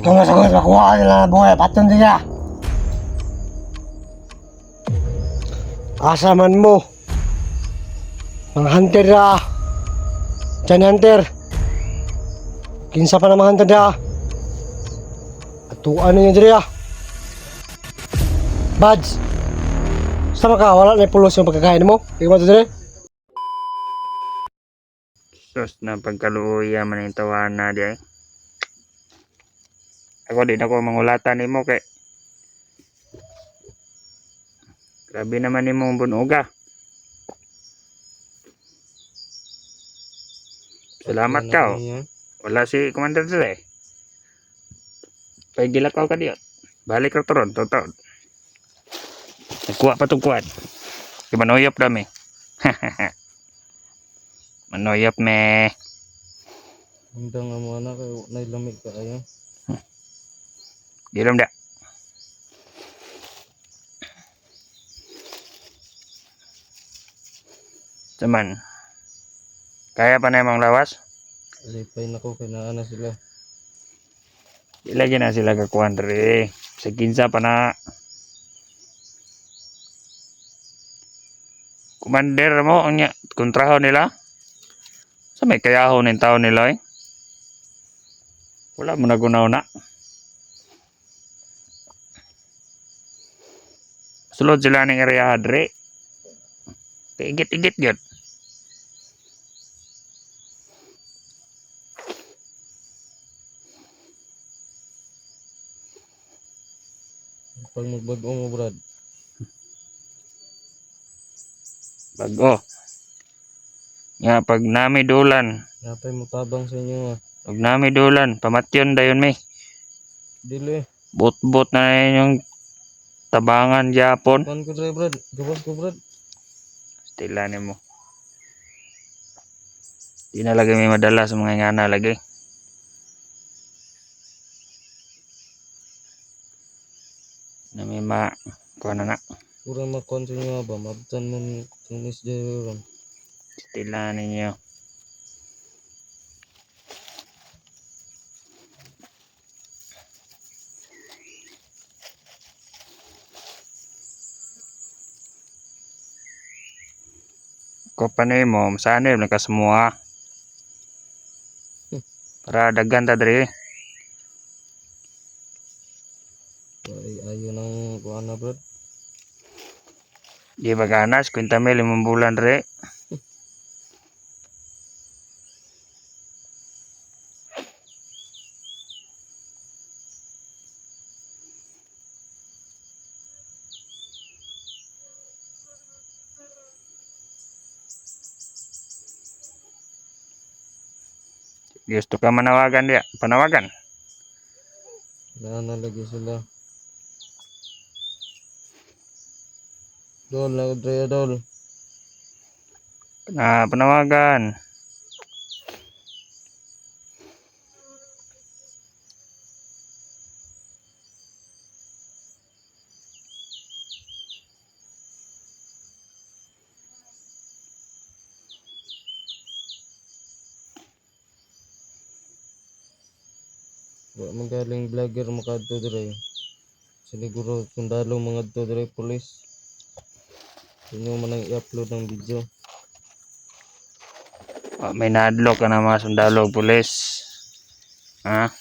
Ikaw na sagot, makuha ka nila ng buhay, paton din ka. Asa man mo? Mga hunter na. Diyan hunter. Kinsa pa na mga hunter na. Atuan ninyo diri ah. Bads. Sama ka, wala na pulos yung pagkakain mo. Ikaw mo diri. Sus na pagkaluya man yung tawana di ay. Ako din ako mangulatan nimo kay grabe naman nimo bunuga. Salamat ka. Wala si Commander Dre. Pagilakaw ka diyo. Balik ra turon, totoo. Nagkuha pa itong kuwan. Manoyop dami. Manoyop me. Handa nga mo anak kayo nailamig ka ayo. Diram da. Cuman. Kaya pa na yung mga lawas? Alipay na ko kay naa na sila. Ilagyan na sila kakuhan rin. Sa kinsa pa na. Commander mo, anya, kontraho nila. Sa may kayahon ng tao nila eh. Wala mo nagunaw na. Sulod sila ng area hadre. Igit-igit yun. Pag magbago mo brad. Bago. Nga pag nami dulan. Napay mo tabang sa inyo ah. Pag nami dulan. Pamatyon dayon may. Dili. Bot-bot na yung tabangan Japon. Kan ko dre brad. Gabas ko brad. Stila ni mo. Di na lagi may madala sa mga ingana lagi. Na may kuha na na. Pura makon sa inyo ba. Mabtan mo tunis dre ron. Stila ninyo. Ko pa mo, sana yung nakasemua. Para daghan ta diri. Ay ayo nang kuha na brad. Di ba ganas, 50,000 limang bulan diri. Gusto ka manawagan dia, panawagan. Naa na lagi sila. Dol na dre dol. Panawagan. Wa magaling vlogger makadto dre. Siguro sundalo mga adto dre pulis. Inyo man ang i-upload ng video. May nadlo ka na mga sundalo pulis. Ha?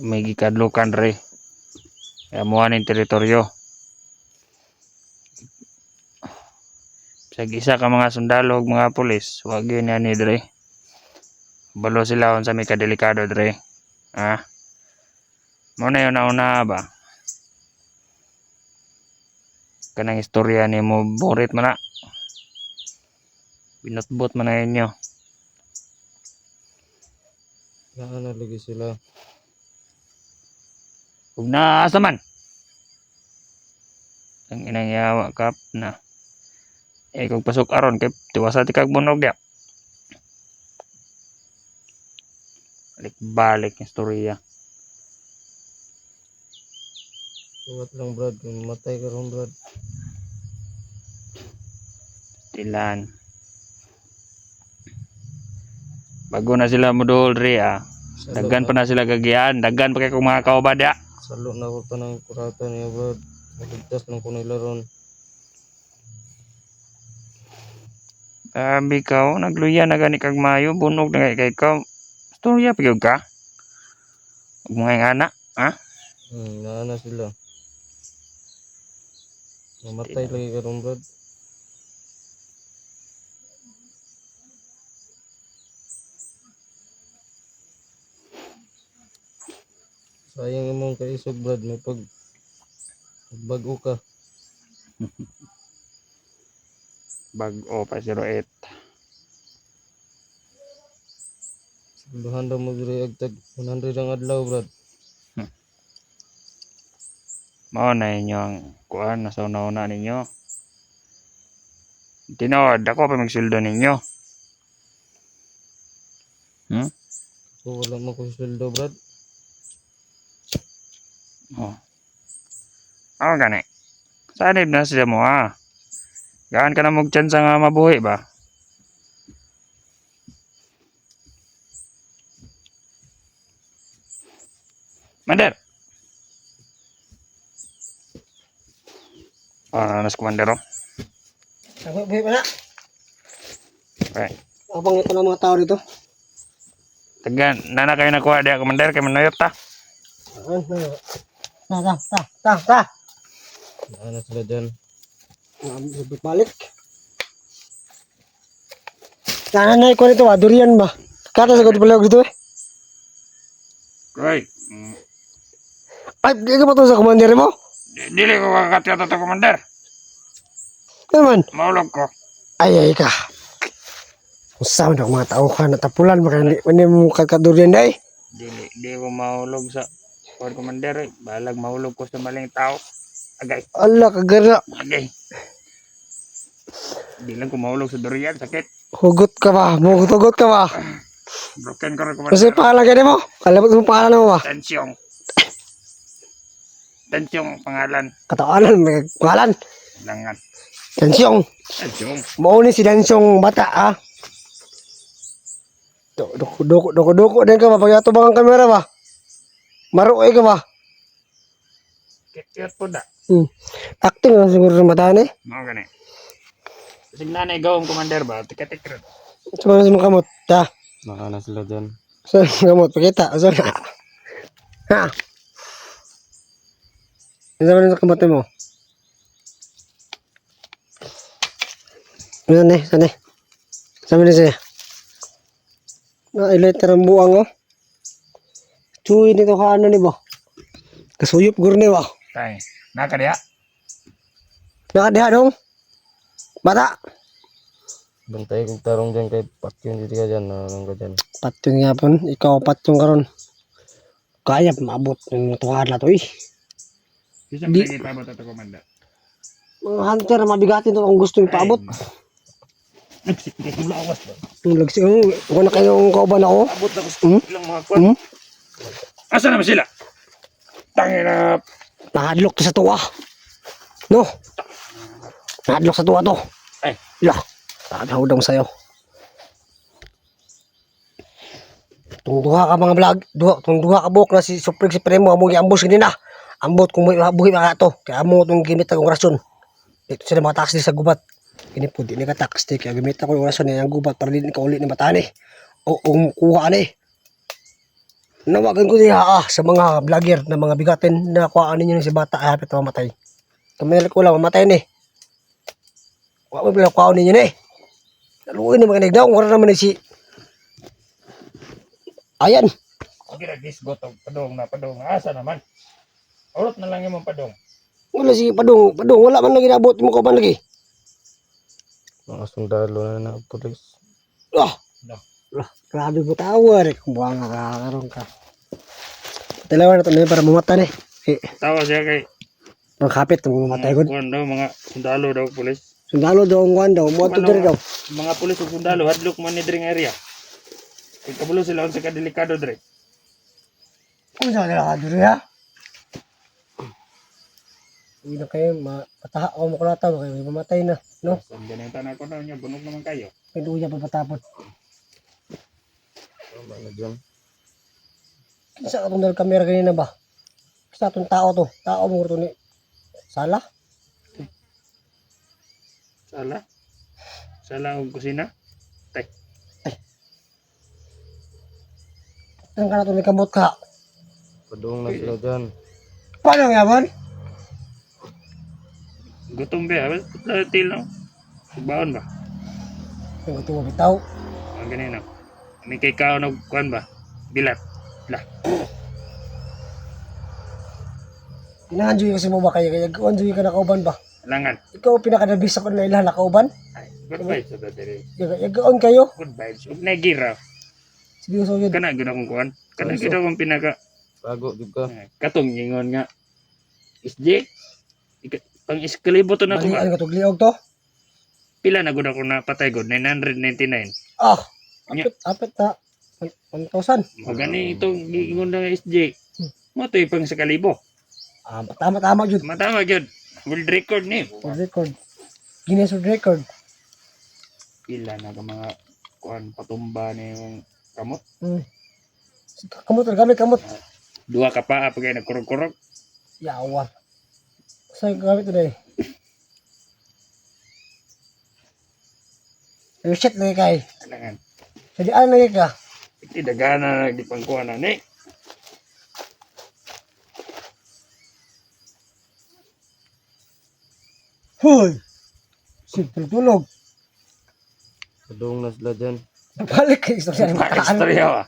May gikadlukan re. Kaya muhan yung teritoryo. Sa isa ka mga sundalo ug mga pulis, wag yun yan dre. Balo sila sa may kadelikado dre. Ha? Muna yun nauna ba? Kanang istorya ni mo borit man na. Binutbot man na inyo. Naa na lagi sila. Ug naasa man. Ang inang yawa kap na. Kung pasok aron kay tiwasa ti kag bunog dia. Balik yung istorya. Tuwat lang brad, kung matay ka ron brad. Tilan. Bago na sila modol dre ah. Daggan pa na sila gagiyan. Daggan pa kay kung mga kaubad ya. Salo na ko tanang kurata niya brad. Maligtas lang ko nila ron. Abi ka, nagluya na gani kag mayo. Bunog na kay ikaw. Storya pa gyud ka. Ug mga anak, ha? Naana sila. Mamatay lagi karon brad. Sayang imong kaisog brad, may bago ka. Bag-o pa 08. Duhan daw mo diri agtag 100 ang adlaw brad. Mao na inyo ang kuan na sa una-una ninyo. Tinawad ako pa magsildo ninyo. So wala mo ko sweldo brad. Oh. Ako gani. Sanib na sila mo ha. Gaan ka na mong tsansa nga mabuhi ba? Mander. Nas komandero. Buhay pa na. Okay. Abang ito ng mga tao dito. Tagan, nana kayo nakuha dia komandero kay manayop ta. Ta. Naana sila dyan. Balik. Nanay ko nito, durian ba? Kata sa pala dito eh. Right. Ay, di ka ba ito sa commander mo? Dili ko kakatiyata to komandero. Naman. Maulog ko. Ay ka. Usama na mga tao ka natapulan baka hindi mo kakadurian na eh. Di ko maulog sa Port Commander. Balag maulog ko sa maling tao. Agay. Allah kagara. Agay. Di lang ko maulog sa durian. Sakit. Hugot ka ba? Hugot ka ba? Broken ko rin Kasi Commander. pangalan ka mo? Kalabot mo pangalan mo ba? Tensyong. Tensyong pangalan. Katawanan, may pangalan. Langan. Dansyong. Tensyong. Mauni si Dansyong bata ah. Doko din ka ba? Pag atubang ang kamera ba? Maruoy ka ba? Kit po da. Acting lang siguro sa mata ni. Mga gani. Kasi nanay gawang Commander ba? Tikatik rin. Saan na sa mga kamot? Ta. Naana sila dyan. Saan sa kamot? Pakita. Saan na? Ha? Saan na sa kamot mo? Saan na? Saan na? Saan na siya? Na-iliter ang buwang oh. Chuy nito ka ano ni ba? Kasuyop gurne ba? Tay. Naka diya. Nakadiha dong. Bata. Bantay kong tarong dyan kay Pakyong dito ka dyan. Nalang ka dyan. Patyon nga pon. Ikaw patyon karon. Kaya maabot ng tuwad na to eh. Isang lagi pa ba ito Commander? Mga hunter mabigatin to kung gusto yung paabot. Nagsipit yung lawas ba? Lagsi ko na kayong kauban ako. Abot na gusto ilang mga kwan. Asa naman sila? Tangin na. Nahadlok to sa tuwa. No. Nahadlok sa tuwa to. Ay. La. Tadaw daw sa'yo. Tung duha ka mga vlog. Tung duha ka buhok na si Suprig si Premo. Amo gi-ambush ganina. Ambot kung buhi mga to. Kaya amo itong gimit akong rason. Dito sila mga taxi sa gubat. Ini po di ni ka taxi. Kaya gimit ako yung rason na yung gubat para din ka ulit ni matani. O kuha ni. Nawagan ko niya sa mga vlogger na mga bigatin na kuhaan ninyo si bata ay hapit na mamatay. Kami ko lang mamatay ni. Wala mo pala kuhaan ninyo ni. Naluin ni mga nagdaw. Wala naman ni si... Ayan. Sige na gisgot ang padong. Asa naman? Urot na lang yung padong. Wala si Padong. Wala man lagi nabot mo kauban lagi. Mga sundalo na pulis. Lah. No. Lah. Grabe mo tawa rin. Kung buwang nakakaroon ka. Dalawa na ito na para mamata ni. Tawa siya kay Magkapit. Mamatay ko. kwan daw, mga sundalo daw pulis. Sundalo daw ang kuhan daw. Muad to diri daw. Mga pulis o sundalo, hadlok man ni dring area. Kay kabulo sila sa kadelikado dre. Kung saan nila ka diri ha? Hindi na kayo. Pataha ako mo kulata. Baka may mamatay na. No? Ang ganyan ko daw niya, bunog naman kayo. Pinuya pa patapon. Tama na dyan. Sa atong dal kamera ganina ba? Sa atong tao to. Tao mo to ni sala. Sala. Sala og kusina. Tay. Ang kana to ni kamot ka. Padung na sila dyan. Paano yaman? Gutom ba? Til no. Baon ba? Ang gusto mo bitaw. Ang ganino. May kay kaon og kuan ba? Bilat. Lah. Inaanjoy kasi mo ba kaya kaya anjoy ka na kauban ba? Langan. Ikaw pinakadabis ako na ilan na kauban. Ay, good vibes sa dere. Yagaon kayo. Good vibes. Ug nagira. Sige so yun. Kana gyud akong kuan. Kana gyud akong pinaka Bago juga. katong ingon nga. SJ. Pang iskalibo to na ko. Balian ka to gliog to. Pila na gud ako napatay gud 999. Ah. Nya. Apit na 1,000. Mo gani itong giingon na SJ. Mo to pang sa kalibo. Ah, tama jud. Matama gyud. World record ni. World record. Guinness World Record. Pila na ka mga kuan patumba ni yung kamot. Kamot gamit kamot. Dua ka pa pag nagkurog-kurog. Yawa. Saan ka gamit today? Reset lagi kay. Alangan. Jadi ano lagi ka? Iti dagana na di pangkuan na ni. Hoy. Simple tulog. Padung na sila dyan. Balik kay istorya ni makaan. Istorya ba?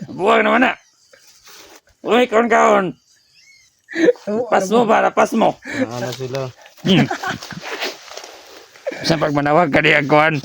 Buwag naman na. Uy, kaon-kaon. Pas mo para pas mo. Naana sila. Sa pag manawag ka di agkuhan.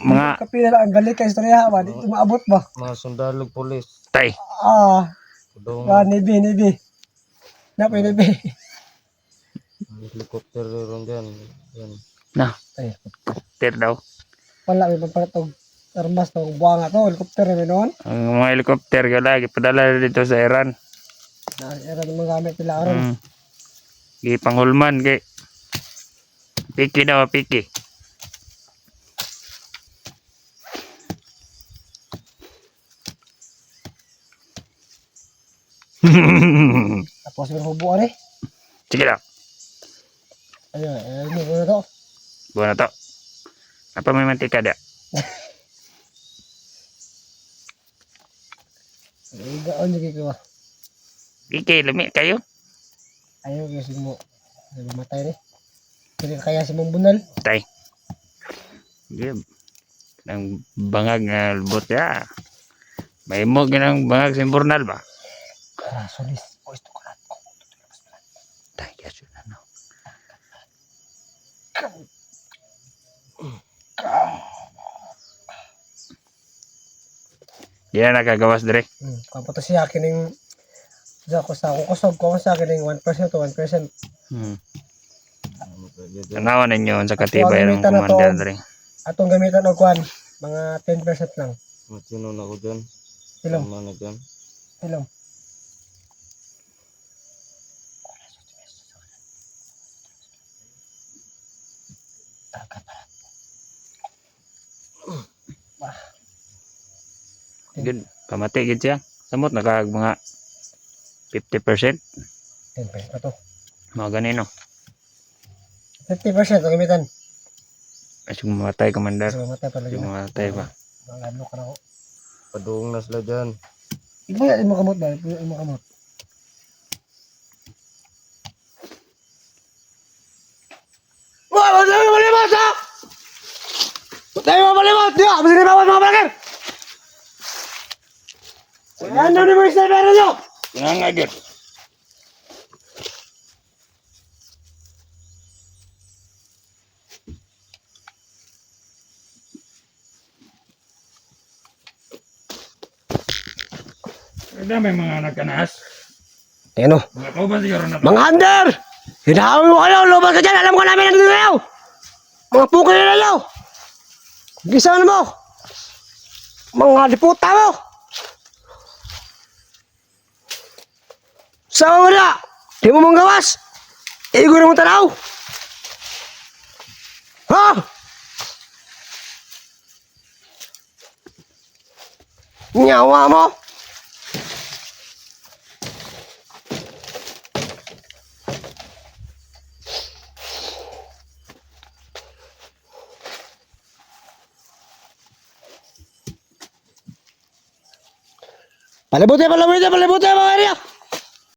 Mga Kapila na ang balik kay istorya ba? Di maabot ba? Mga sundalog polis. tay. Ah, Padung nibi. Napay nibi. helikopter ron dyan. Yan. Na, Ay, helicopter daw. wala may paparatog. Armas to, buwang ato, helicopter na noon. Ang mga helicopter ka lagi padala dito sa Iran. Era ng mga gamit nila aron. Di panghulman kay piki daw piki. Tapos may hubuan eh. Sige daw. Ayun, ano to? Buwan na to. Apa may mantika da? Igaon yung ba? Piki, lumi kayo. Ayaw kasi mo. Mamatay rin. Hindi kaya si mong bunal. Tay. Sige. Nang bangag nga lubot ya. May mo ginang bangag sa imburnal ba? Solis. O, ito ka. Tay, kaso na no. Di na nakagawas dire. Kapunta siya akin yung kung kusog ko sa akin yung 1% to 1%. Tanawan ninyo sa katibay ng gamitan na to. commander dire. Atong gamitan og kwan, mga 10% lang. Matino na ko dyan. Ilong, Tama na dyan. ilong. Good. Pamati gid siya. Samot nakag mga 50%. 10% pa to. Mga ganino. 50% ang gamitan. Asig mamatay commander. Kasi mamatay pala Asig yun. mamatay ba. Ano ka na ako. Padung na sila dyan. Ibuya mo kamot ba? Ibuya mo kamot. Wah, wala mo malimot ha! Wala mo malimot! Di ba? Masa ni bawat mga balakir! Ano ni mo yung sniper nyo? Nga gid. Ada may mga nagkanas. Ano? Mga kauban siguro na to. Mga under! Hinahawin mo kayo! Lumabas ka dyan! Alam ko namin nandito kayo! Mga pukoy na kayo! Gisa mo! Mga diputa mo! Sama mo na! Di mo mong gawas! Igo na mong tanaw! Ha? Nyawa mo! Palibuti mga area.